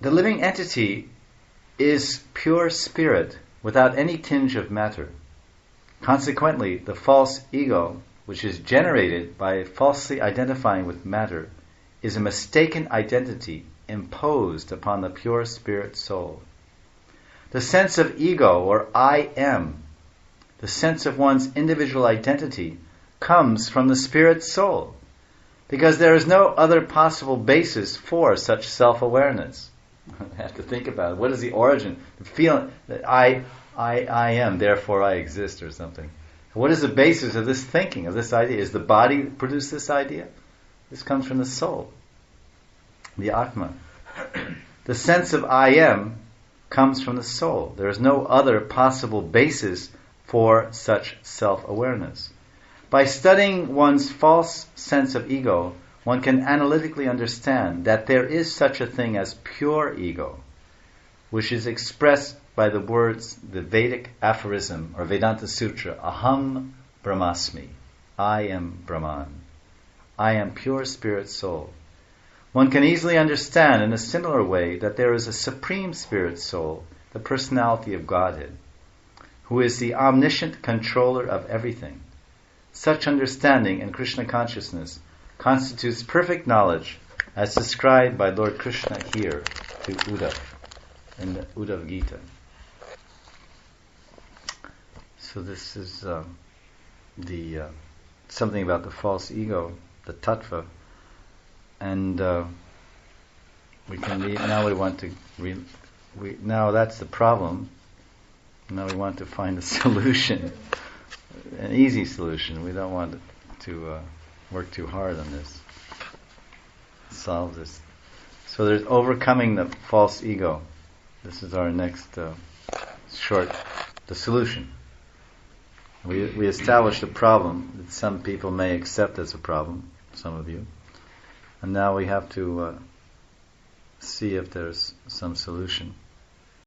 The living entity is pure spirit without any tinge of matter. Consequently, the false ego, which is generated by falsely identifying with matter, is a mistaken identity imposed upon the pure spirit soul. The sense of ego, or I am, the sense of one's individual identity, comes from the spirit soul, because there is no other possible basis for such self-awareness. I have to think about it. What is the origin? The feeling that I am, therefore I exist, or something. What is the basis of this thinking, of this idea? Is the body produce this idea? This comes from the soul, the Atma. The sense of I am comes from the soul. There is no other possible basis for such self-awareness. By studying one's false sense of ego, one can analytically understand that there is such a thing as pure ego, which is expressed by the words, the Vedic aphorism or Vedanta Sutra, Aham Brahmasmi, I am Brahman. I am pure spirit soul. One can easily understand in a similar way that there is a supreme spirit soul, the personality of Godhead, who is the omniscient controller of everything. Such understanding in Krishna consciousness constitutes perfect knowledge as described by Lord Krishna here to Uddhav in the Uddhav Gita. So this is the something about the false ego, the tattva, and we can read. Now we want to read. Now that's the problem. Now we want to find a solution, an easy solution. We don't want to work too hard on this. Solve this. So there's overcoming the false ego. This is our next the solution. We established a problem that some people may accept as a problem, some of you. And now we have to see if there's some solution.